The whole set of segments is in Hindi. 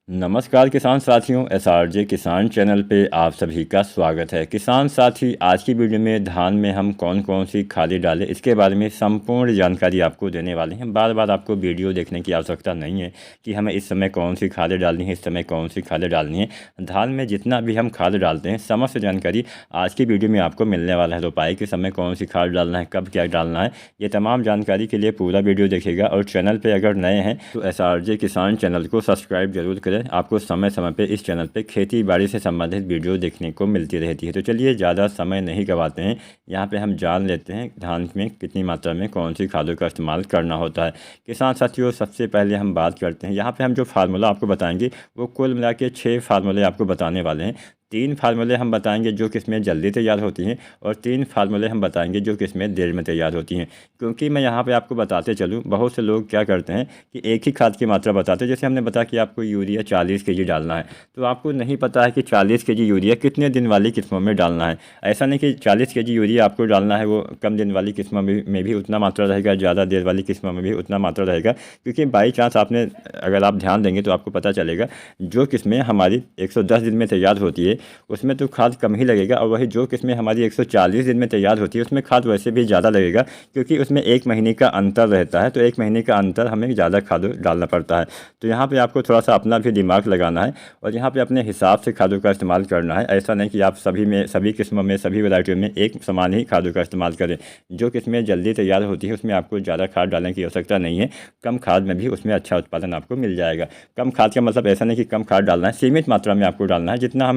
नमस्कार किसान साथियों, एसआरजे किसान चैनल पे आप सभी का स्वागत है। किसान साथी, आज की वीडियो में धान में हम कौन कौन सी खादें डालें इसके बारे में संपूर्ण जानकारी आपको देने वाले हैं। बार बार आपको वीडियो देखने की आवश्यकता नहीं है कि हमें इस समय कौन सी खादें डालनी है, इस समय कौन सी खादें डालनी है। धान में जितना भी हम खाद डालते हैं समस्त जानकारी आज की वीडियो में आपको मिलने वाला है। रोपाई के समय कौन सी खाद डालना है, कब क्या डालना है, ये तमाम जानकारी के लिए पूरा वीडियो देखिएगा। और चैनल पर अगर नए हैं तो एसआरजे किसान चैनल को सब्सक्राइब जरूर करें। आपको समय समय पे इस चैनल पे खेती बाड़ी से संबंधित वीडियो देखने को मिलती रहती है। तो चलिए ज़्यादा समय नहीं गवाते हैं, यहाँ पे हम जान लेते हैं धान में कितनी मात्रा में कौन सी खादों का इस्तेमाल करना होता है। किसान साथियों, सबसे पहले हम बात करते हैं, यहाँ पे हम जो फार्मूला आपको बताएंगे वो कुल मिला के 6 फार्मूले आपको बताने वाले हैं। 3 फार्मूले हम बताएंगे जो किस्में जल्दी तैयार होती हैं और 3 फार्मूले हम बताएंगे जो किस्में देर में तैयार होती हैं। क्योंकि मैं यहाँ पे आपको बताते चलूँ, बहुत से लोग क्या करते हैं कि एक ही खाद की मात्रा बताते हैं। जैसे हमने बताया कि आपको यूरिया 40 केजी डालना है, तो आपको नहीं पता है कि 40 केजी यूरिया कितने दिन वाली किस्मों में डालना है। ऐसा नहीं कि 40 केजी यूरिया आपको डालना है वो कम दिन वाली किस्मों में भी उतना मात्रा रहेगा, ज़्यादा देर वाली किस्मों में भी उतना मात्रा रहेगा। क्योंकि बाई चांस आपने अगर आप ध्यान देंगे तो आपको पता चलेगा जो किस्में हमारी 110 दिन में तैयार होती है उसमें तो खाद कम ही लगेगा, और वही जो किस्में हमारी 140 दिन में तैयार होती है उसमें खाद वैसे भी ज़्यादा लगेगा। क्योंकि उसमें 1 महीने का अंतर रहता है, तो 1 महीने का अंतर हमें ज़्यादा खाद डालना पड़ता है। तो यहाँ पे आपको थोड़ा सा अपना भी दिमाग लगाना है और यहाँ पे अपने हिसाब से खादों का इस्तेमाल करना है। ऐसा नहीं कि आप सभी किस्मों में, सभी वैरायटियों में एक समान ही खादों का इस्तेमाल करें। जो किस्में जल्दी तैयार होती है उसमें आपको ज़्यादा खाद डालने की आवश्यकता नहीं है, कम खाद में भी उसमें अच्छा उत्पादन आपको मिल जाएगा। कम खाद का मतलब ऐसा नहीं कि कम खाद डालना है, सीमित मात्रा में आपको डालना है। जितना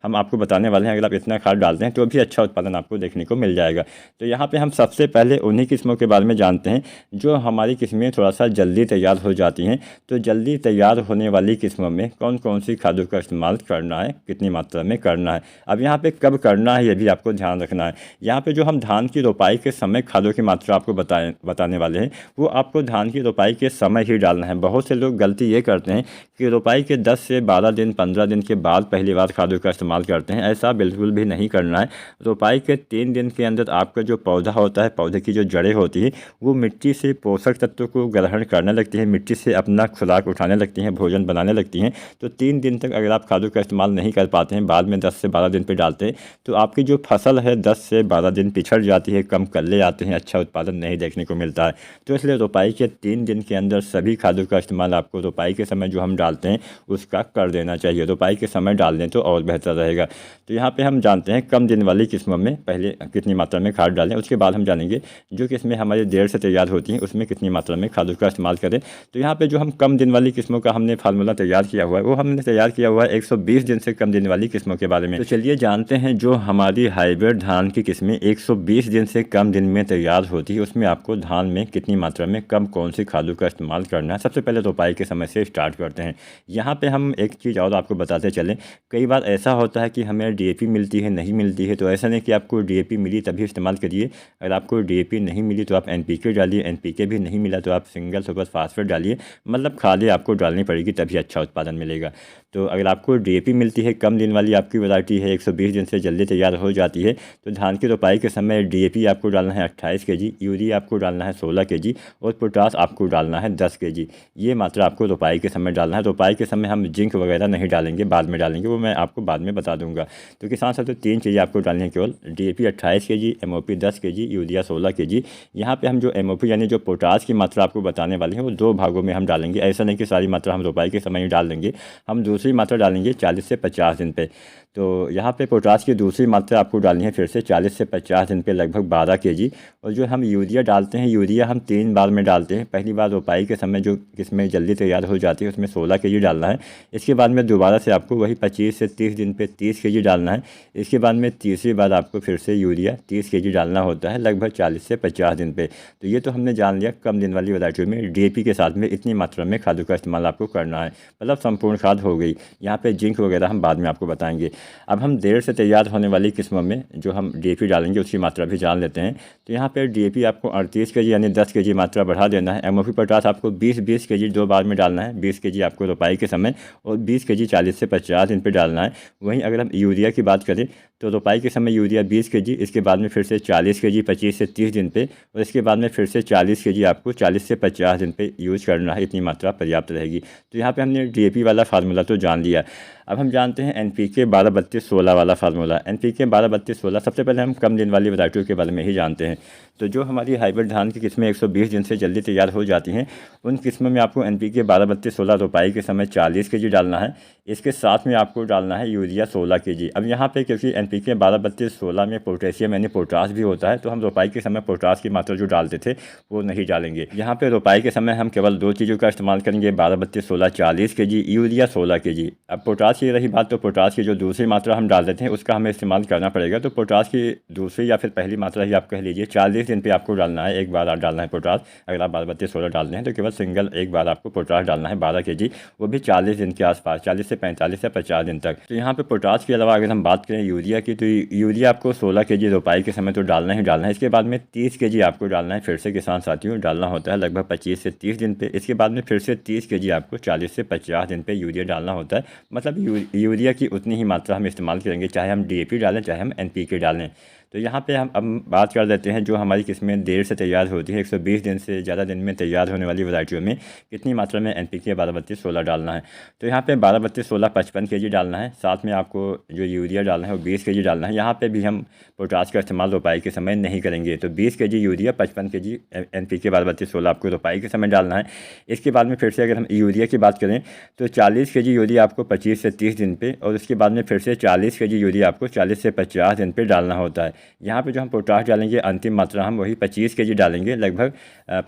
हम आपको बताने वाले हैं, अगर आप इतना खाद डालते हैं तो भी अच्छा उत्पादन आपको देखने को मिल जाएगा। तो यहाँ पे हम सबसे पहले उन्हीं किस्मों के बारे में जानते हैं जो हमारी किस्में थोड़ा सा जल्दी तैयार हो जाती हैं। तो जल्दी तैयार होने वाली किस्मों में कौन कौन सी खादों का इस्तेमाल करना है, कितनी मात्रा में करना है। अब यहाँ पे कब करना है ये भी आपको ध्यान रखना है। यहाँ पे जो हम धान की रोपाई के समय खादों की मात्रा आपको बताने वाले हैं वो आपको धान की रोपाई के समय ही डालना है। बहुत से लोग गलती ये करते हैं कि रोपाई के 10 से 12 दिन 15 दिन के बाद पहली बार खादों का इस्तेमाल करते हैं। ऐसा बिल्कुल भी नहीं करना है। रोपाई के 3 दिन के अंदर आपका जो पौधा होता है, पौधे की जो जड़ें होती हैं वो मिट्टी से पोषक तत्वों को ग्रहण करने लगती हैं, मिट्टी से अपना खुराक उठाने लगती हैं, भोजन बनाने लगती हैं। तो 3 दिन तक अगर आप खादों का इस्तेमाल नहीं कर पाते हैं, बाद में 10 से 12 दिन पर डालते हैं, तो आपकी जो फसल है 10 से 12 दिन पिछड़ जाती है, कम कल्ले आते हैं, अच्छा उत्पादन नहीं देखने को मिलता है। तो इसलिए रोपाई के 3 दिन के अंदर सभी खादों का इस्तेमाल आपको रोपाई के समय जो हम डालते हैं उसका कर देना चाहिए। रोपाई के समय डाल दें तो और बेहतर रहेगा। तो यहाँ पे हम जानते हैं कम दिन वाली किस्मों में पहले कितनी मात्रा में खाद डालें, उसके बाद हम जानेंगे जो किस्में हमारी देर से तैयार होती हैं उसमें कितनी मात्रा में खादों का इस्तेमाल करें। तो यहाँ पे जो हम कम दिन वाली किस्मों का हमने फार्मूला तैयार किया हुआ है वो हमने तैयार किया हुआ है 120 दिन से कम दिन वाली किस्मों के बारे में। तो चलिए जानते हैं जो हमारी हाइब्रिड धान की किस्में 120 दिन से कम दिन में तैयार होती है उसमें आपको धान में कितनी मात्रा में कब कौन सी खादों का इस्तेमाल करना है। सबसे पहले रोपाई के समय से स्टार्ट करते हैं। यहाँ पे हम एक चीज़ और आपको बताते चलें, कई बार ऐसा होता है कि हमें डीएपी मिलती है, नहीं मिलती है। तो ऐसा नहीं कि आपको डीएपी मिली तभी इस्तेमाल करिए। अगर आपको डीएपी नहीं मिली तो आप एनपीके डालिए, एनपीके भी नहीं मिला तो आप सिंगल सुपर फास्फेट डालिए। मतलब खादें आपको डालनी पड़ेगी तभी अच्छा उत्पादन मिलेगा। तो अगर आपको डीएपी मिलती है, कम दिन वाली आपकी वैरायटी है, 120 दिन से जल्दी तैयार हो जाती है, तो धान की रोपाई के समय डीएपी आपको डालना है 28 केजी, यूरिया आपको डालना है 16 केजी और पोटास आपको डालना है 10 केजी। ये मात्रा आपको रोपाई के समय डालना है। रोपाई के समय हम जिंक वगैरह नहीं डालेंगे, बाद में डालेंगे, वो मैं आपको बाद में बता दूंगा। तो किसान साथ 3 चीज़ें आपको डालनी है केवल, DAP 28 KG, MOP 10 KG, urea 16 KG. यहाँ पे हम जो एमओपी यानी जो पोटास की मात्रा आपको बताने वाले हैं वो 2 भागों में हम डालेंगे। ऐसा नहीं कि सारी मात्रा हम रोपाई के समय ही डाल देंगे, हम दूसरी मात्रा डालेंगे 40 से 50 दिन पे। तो यहाँ पे पोटास की दूसरी मात्रा आपको डालनी है फिर से 40 से 50 दिन पे लगभग 12 केजी। और जो हम यूरिया डालते हैं, यूरिया हम 3 बार में डालते हैं। पहली बार रोपाई के समय जो किस्में जल्दी तैयार हो जाती है उसमें 16 केजी डालना है। इसके बाद में दोबारा से आपको वही 25 से 30 दिन पे 30 केजी डालना है। इसके बाद में तीसरी बार आपको फिर से यूरिया 30 केजी डालना होता है लगभग 40 से 50 दिन पे। तो ये तो हमने जान लिया कम दिन वाली वैरायटियों में डीएपी के साथ में इतनी मात्रा में खादों का इस्तेमाल आपको करना है, मतलब संपूर्ण खाद हो गई। यहाँ पे जिंक वगैरह हम बाद में आपको बताएंगे। अब हम देर से तैयार होने वाली किस्मों में जो हम डीएपी डालेंगे उसकी मात्रा भी जान लेते हैं। तो यहाँ पे डीएपी आपको 38 केजी यानी 10 केजी मात्रा बढ़ा देना है। एमओपी पोटास आपको 20-20 केजी 2 बार में डालना है, 20 केजी आपको रोपाई के समय और 20 केजी 40 से 50 दिन पे डालना है। वहीं अगर हम यूरिया की बात करें तो रोपाई के समय यूरिया 20 केजी, इसके बाद में फिर से 40 केजी 25 से 30 दिन पे, और इसके बाद में फिर से 40 केजी आपको 40 से 50 दिन पे यूज करना है। इतनी मात्रा पर्याप्त रहेगी। तो यहाँ पे हमने डीएपी वाला फार्मूला तो जान लिया। अब हम जानते हैं एनपीके 12-32-16 वाला फार्मूला। एनपीके 12-32-16 सबसे पहले हम कम दिन वाली वैरायटियों के बारे में ही जानते हैं। तो जो हमारी हाइब्रिड धान की किस्में 120 दिन से जल्दी तैयार हो जाती हैं, उन किस्मों में आपको एनपीके 12-32-16 रोपाई के समय 40 केजी डालना है। इसके साथ में आपको डालना है यूरिया 16 केजी। अब यहाँ पे क्योंकि एनपीके 12-32-16 में पोटेशियम यानी पोटास भी होता है, तो हम रोपाई के समय पोटास की मात्रा जो डालते थे वो नहीं डालेंगे। यहाँ पे रोपाई के समय हम केवल 2 चीज़ों का इस्तेमाल करेंगे, 12-32-16 40 केजी, यूरिया 16 केजी। अब पोटास की रही बात, तो पोटास की जो दूसरी मात्रा हम डाल देते हैं उसका हमें इस्तेमाल करना पड़ेगा। तो पोटास की दूसरी या फिर पहली मात्रा ही आप कह लीजिए, 40 दिन पे आपको डालना है, एक बार डालना है पोटास। अगर आप 12-32-16 डालते हैं तो केवल सिंगल एक बार आपको पोटास डालना है 12 केजी, वो भी 40 दिन के आसपास, 40 से 45 या 50 दिन तक। तो यहाँ पे पोटास के अलावा अगर हम बात करें यूरिया की, तो यूरिया आपको 16 केजी रोपाई के समय तो डालना ही डालना है। इसके बाद में 30 केजी आपको डालना है, फिर से किसान साथियों डालना होता है लगभग 25 से 30 दिन पे। इसके बाद में फिर से 30 केजी आपको 40 से 50 दिन पे यूरिया डालना होता है। मतलब यूरिया की उतनी ही मात्रा हम इस्तेमाल करेंगे, चाहे हम डीएपी डालें चाहे हम एनपीके डालें। तो यहाँ पे हम अब बात कर देते हैं जो हमारी किस्में देर से तैयार होती है, 120 दिन से ज़्यादा दिन में तैयार होने वाली वैरायटियों में कितनी मात्रा में एनपीके 12-32-16 डालना है। तो यहाँ पे 12-32-16 55 केजी डालना है। साथ में आपको जो यूरिया डालना है वो 20 केजी डालना है। यहाँ पे भी हम पोटास का इस्तेमाल रोपाई के समय नहीं करेंगे। तो 20 केजी यूरिया, 55 केजी एनपीके 12-32-16 आपको रोपाई के समय डालना है। इसके बाद में फिर से अगर हम यूरिया की बात करें तो 40 केजी यूरिया आपको 25 से 30 दिन पे, और उसके बाद में फिर से 40 केजी यूरिया आपको 40 से 50 दिन पे डालना होता है। यहाँ पे जो हम पोटाश डालेंगे अंतिम मात्रा हम वही 25 केजी डालेंगे, लगभग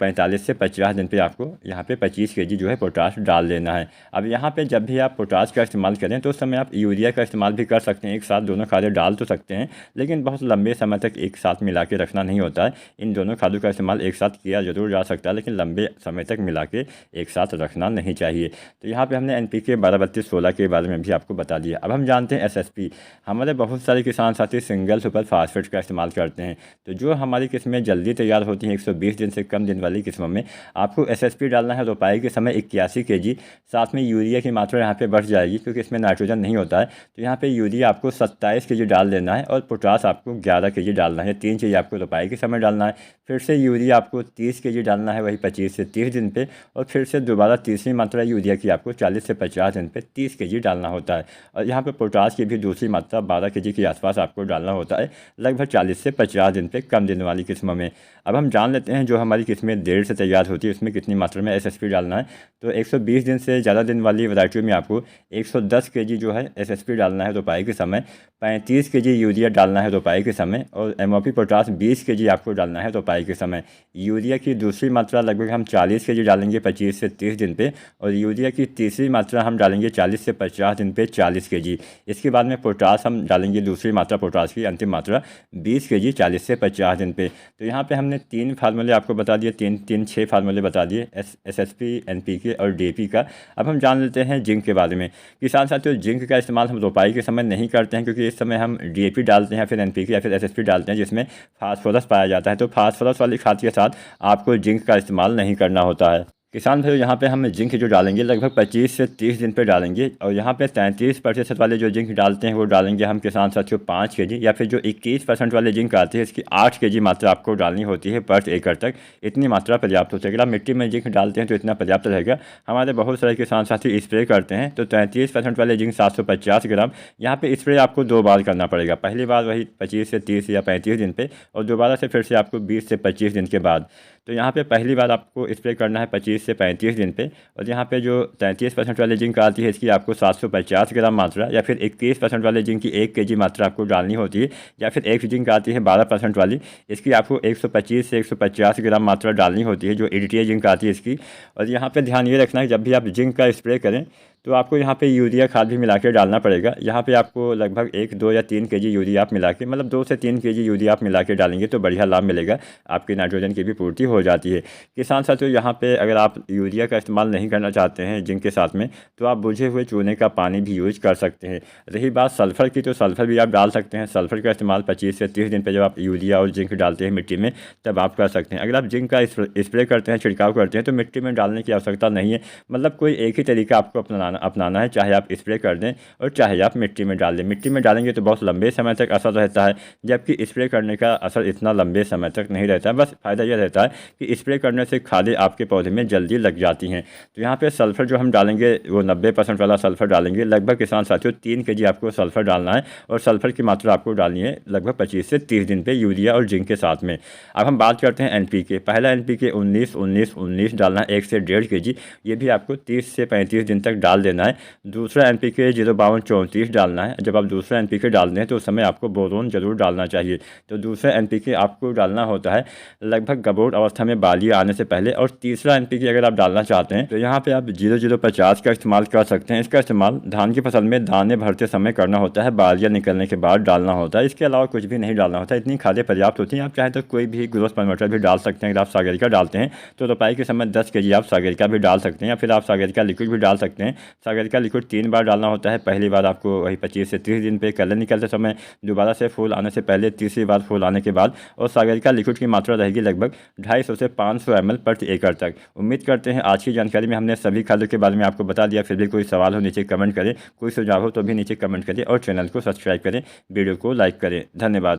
45 से 50 दिन पे आपको यहाँ पे 25 केजी जो है पोटाश डाल देना है। अब यहाँ पे जब भी आप पोटाश का इस्तेमाल करें तो उस समय आप यूरिया का इस्तेमाल भी कर सकते हैं, एक साथ दोनों खादें डाल तो सकते हैं, लेकिन बहुत लंबे समय तक एक साथ मिला के रखना नहीं होता है। इन दोनों खादों का इस्तेमाल एक साथ किया जरूर जा सकता है, लेकिन लंबे समय तक मिला के एक साथ रखना नहीं चाहिए। तो यहाँ पर हमने एनपीके 12-32-16 के बारे में भी आपको बता दिया। अब हम जानते हैं एसएसपी। हमारे बहुत सारे किसान साथी सिंगल सुपर फास्फेट का इस्तेमाल करते हैं। तो जो हमारी किस्में जल्दी तैयार होती हैं 120 दिन से कम दिन वाली किस्मों में आपको एसएसपी डालना है रोपाई के समय 81 केजी। साथ में यूरिया की मात्रा यहाँ पे बढ़ जाएगी क्योंकि इसमें नाइट्रोजन नहीं होता है। तो यहाँ पे यूरिया आपको 27 केजी डाल देना है, और पोटास आपको 11 केजी डालना है। 3 चीज़ आपको रोपाई के समय डालना है। फिर से यूरिया आपको 30 केजी डालना है, वही 25 से 30 दिन पे, और फिर से दोबारा तीसरी मात्रा यूरिया की आपको 40 से 50 दिन पे 30 केजी डालना होता है। और यहाँ पे पोटास की भी दूसरी मात्रा 12 केजी के आसपास आपको डालना होता है, लगभग 40 से 50 दिन पे कम दिन वाली किस्मों में। अब हम जान लेते हैं जो हमारी किस्में देर से तैयार होती है उसमें कितनी मात्रा में एसएसपी डालना है। तो 120 दिन से ज़्यादा दिन वाली वैरायटियों में आपको 110 केजी जो है एसएसपी डालना है रोपाई के समय, 35 केजी यूरिया डालना है रोपाई के समय, और एमओपी पोटास 20 केजी आपको डालना है रोपाई के समय। यूरिया की दूसरी मात्रा लगभग हम 40 केजी डालेंगे 25 से 30 दिन पे, और यूरिया की तीसरी मात्रा हम डालेंगे 40 से 50 दिन पे 40 केजी। इसके बाद में पोटास हम डालेंगे दूसरी मात्रा पोटास की अंतिम मात्रा 20 केजी 40 से 50 दिन पे। तो यहाँ पे हमने 3 फार्मूले आपको बता दिए, 6 फार्मूले बता दिए एसएसपी, एनपीके और डीएपी का। अब हम जान लेते हैं जिंक के बारे में। किसान साथियों, जिंक का इस्तेमाल हम रोपाई के समय नहीं करते हैं क्योंकि इस समय हम डीएपी डालते हैं, फिर एनपीके या फिर एसएसपी डालते हैं जिसमें फास्फोरस पाया जाता है। तो फास्फोरस वाली खाद के साथ आपको जिंक का इस्तेमाल नहीं करना होता है। किसान भाइयों, यहाँ पे हम जिंक जो डालेंगे लगभग 25 से 30 दिन पे डालेंगे, और यहाँ पे 33% वाले जो जिंक डालते हैं वो डालेंगे हम किसान साथियों 5 केजी, या फिर जो 21% वाले जिंक आते हैं इसकी 8 केजी मात्रा आपको डालनी होती है पर एकड़ तक। इतनी मात्रा पर्याप्त होती है। अगर आप मिट्टी में जिंक डालते हैं तो इतना पर्याप्त रहेगा। हमारे बहुत सारे किसान साथी स्प्रे करते हैं, तो 33% वाले जिंक 750 ग्राम, यहाँ पे स्प्रे आपको 2 बार करना पड़ेगा। पहली बार वही 25 से 30 या 35 दिन पे, और दोबारा से फिर से आपको 20 से 25 दिन के बाद। तो यहाँ पे पहली बार आपको स्प्रे करना है 25 से 35 दिन पे, और यहाँ पे जो 33% वाले जिंक आती है इसकी आपको 750 ग्राम मात्रा, या फिर 21% वाले जिंक की 1 केजी मात्रा आपको डालनी होती है, या फिर एक जिंक आती है 12% वाली, इसकी आपको 125 से 150 ग्राम मात्रा डालनी होती है, जो EDTA जिंक आती है इसकी। और यहाँ पे ध्यान ये रखना है जब भी आप जिंक का स्प्रे करें तो आपको यहाँ पे यूरिया खाद भी मिला के डालना पड़ेगा। यहाँ पे आपको लगभग 1, 2 या 3 केजी यूरिया आप मिला के, मतलब 2 से 3 केजी यूरिया आप मिला के डालेंगे तो बढ़िया लाभ मिलेगा, आपकी नाइट्रोजन की भी पूर्ति हो जाती है। किसान साथियों, यहाँ पे अगर आप यूरिया का इस्तेमाल नहीं करना चाहते हैं जिंक के साथ में, तो आप बुझे हुए चूने का पानी भी यूज कर सकते हैं। रही बात सल्फ़र की, तो सल्फ़र भी आप डाल सकते हैं। सल्फ़र का इस्तेमाल 25 से 30 दिन पर जब आप यूरिया और जिंक डालते हैं मिट्टी में तब आप कर सकते हैं। अगर आप जिंक का स्प्रे करते हैं, छिड़काव करते हैं, तो मिट्टी में डालने की आवश्यकता नहीं है। मतलब कोई एक ही तरीका आपको अपनाना अपनाना है, चाहे आप स्प्रे कर दें और चाहे आप मिट्टी में डाल दें। मिट्टी में डालेंगे तो बहुत लंबे समय तक असर रहता है, जबकि स्प्रे करने का असर इतना लंबे समय तक नहीं रहता है। बस फ़ायदा यह रहता है कि स्प्रे करने से खादें आपके पौधे में जल्दी लग जाती हैं। तो यहाँ पे सल्फ़र जो हम डालेंगे वो 90% वाला सल्फ़र डालेंगे। लगभग किसान साथियों 3 kg आपको सल्फ़र डालना है और सल्फ़र की मात्रा आपको डालनी है लगभग 25 से 30 दिन पे यूरिया और जिंक के साथ में। अब हम बात करते हैं NPK। पहला NPK 19-19-19 डालना है 1 से 1.5 kg। ये भी आपको 30 से 35 दिन तक डाल देना है। दूसरा NPK 052-34 डालना है। जब आप दूसरा NPK डालते हैं तो उस समय आपको बोरोन जरूर डालना चाहिए। तो दूसरा NPK आपको डालना होता है लगभग गबोट अवस्था में बाली आने से पहले। और तीसरा NPK अगर आप डालना चाहते हैं तो यहाँ पे आप 0050 का इस्तेमाल कर सकते हैं। इसका इस्तेमाल धान की फसल में दाने भरते समय करना होता है, बालियाँ निकलने के बाद डालना होता है। इसके अलावा कुछ भी नहीं डालना होता है, इतनी खादें पर्याप्त होती हैं। आप चाहें तो कोई भी ग्रोथ प्रमोटर भी डाल सकते हैं। अगर आप सागरिका डालते हैं तो रोपाई के समय 10 kg आप सागरिका भी डाल सकते हैं, या फिर आप सागरिका लिक्विड भी डाल सकते हैं। सागरिका लिक्विड 3 बार डालना होता है। पहली बार आपको वही 25 से 30 दिन पे कलर निकलते समय, दोबारा से फूल आने से पहले, तीसरी बार फूल आने के बाद। और सागरिका लिक्विड की मात्रा रहेगी लगभग 250 से 500 ml प्रति एकड़ तक। उम्मीद करते हैं आज की जानकारी में हमने सभी खादों के बारे में आपको बता दिया। फिर भी कोई सवाल हो नीचे कमेंट करें, कोई सुझाव हो तो भी नीचे कमेंट करें और चैनल को सब्सक्राइब करें, वीडियो को लाइक करें। धन्यवाद।